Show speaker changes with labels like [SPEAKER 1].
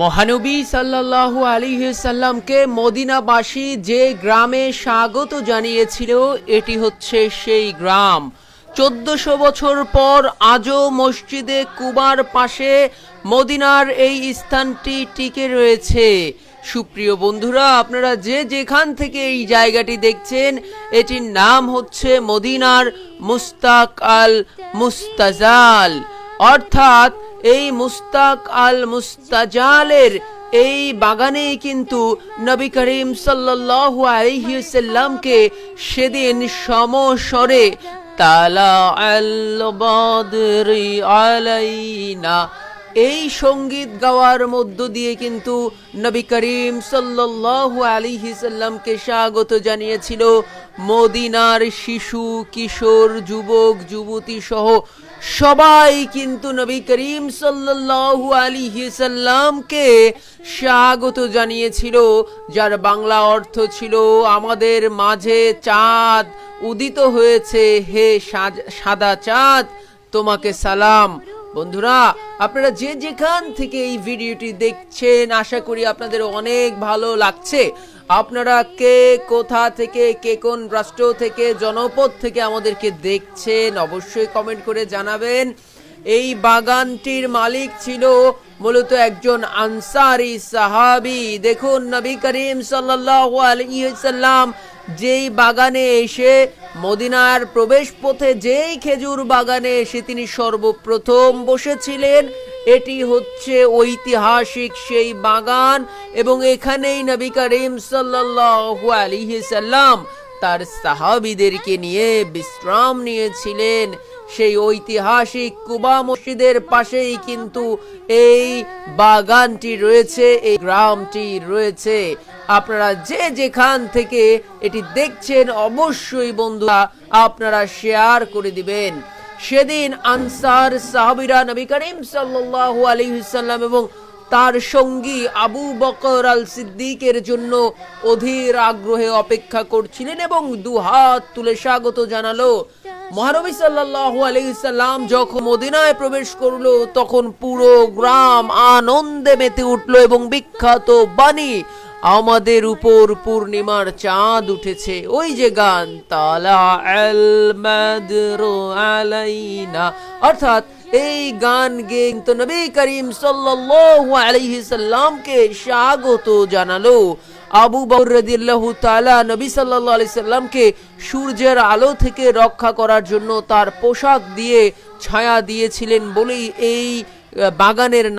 [SPEAKER 1] মহানবী সাল্লাল্লাহু আলাইহি সাল্লামকে মদিনাবাসী যে গ্রামে স্বাগত জানিয়েছিল এটি হচ্ছে সেই গ্রাম। 1400 বছর পর আজও মসজিদে কুবার পাশে মদিনার এই স্থানটি টিকে রয়েছে। সুপ্রিয় বন্ধুরা, আপনারা যে যেখান থেকে এই জায়গাটি দেখছেন এটির নাম হচ্ছে মদিনার মুস্তাক আল মুস্তাজাল, অর্থাৎ এই মুস্তাক আল মুস্তাজালের এই বাগানেই কিন্তু নবী করিম সাল্লাল্লাহু আলাইহি সাল্লামকে সেদিন সমস্বরে তালা আল বদরি আলাইনা এই সঙ্গীত গাওয়ার মধ্য দিয়ে কিন্তু নবী করিম সাল্লাল্লাহু আলাইহি সাল্লামকে স্বাগত জানিয়েছিল মদিনার শিশু, কিশোর, যুবক, যুবতী সহ সবাই কিন্তু নবী করিম সাল্লাল্লাহু আলাইহি সাল্লামকে স্বাগত জানিয়েছিল, যার বাংলা অর্থ ছিল আমাদের মাঝে চাঁদ উদিত হয়েছে, হে সাদা চাঁদ তোমাকে সালাম। বন্ধুরা, আপনারা যে যেখান থেকে এই ভিডিওটি দেখছেন আশা করি আপনাদের অনেক ভালো লাগছে। আপনারা কে কোথা থেকে, কে কোন রাষ্ট্র থেকে, জনপদ থেকে আমাদেরকে দেখছেন অবশ্যই কমেন্ট করে জানাবেন। এই বাগানটির মালিক ছিল মূলত একজন আনসারি সাহাবী। দেখুন নবী করিম সাল্লাল্লাহু আলাইহি সাল্লাম যেই বাগানে এসে মদিনার প্রবেশ পথে যেই খেজুর বাগানে এসে তিনি সর্বপ্রথম বসেছিলেন এটি হচ্ছে ঐতিহাসিক সেই বাগান, এবং এখানেই নবী করিম সাল্লাল্লাহু আলাইহি সাল্লাম তার সাহাবীদেরকে নিয়ে বিশ্রাম নিয়েছিলেন। সেই ঐতিহাসিক কুবা মসজিদের পাশেই কিন্তু এই বাগানটি রয়েছে, এই গ্রামটি রয়েছে। আপনারা যে যেখান থেকে এটি দেখছেন অবশ্যই বন্ধুরা আপনারা শেয়ার করে দিবেন। সেদিন আনসার সাহাবীরা নবী করিম সাল্লাল্লাহু আলাইহি সাল্লাম এবং তার সঙ্গী আবু বকর আল সিদ্দিকের জন্য অধীর আগ্রহে অপেক্ষা করছিলেন এবং দুহাত তুলে স্বাগত জানালো। মহানবী সাল্লাল্লাহু আলাইহি সাল্লাম যখন মদিনায় প্রবেশ করলো তখন পুরো গ্রাম আনন্দে মেতে উঠলো এবং বিখ্যাত বাণী আমাদের উপর পূর্ণিমার চাঁদ উঠেছে, ওই যে গান তালা আল বদরু আলাইনা, অর্থাৎ এই গান গেয়ে তো নবী করিম সাল্লাল্লাহু আলাইহি সাল্লামকে স্বাগত জানালো। আবু বকর রাদিয়াল্লাহু তাআলা নবী সাল্লাল্লাহু আলাইহি সাল্লামকে সূর্যের আলো থেকে রক্ষা করার জন্য তার পোশাক দিয়ে ছায়া দিয়েছিলেন বলেই এই বাগানের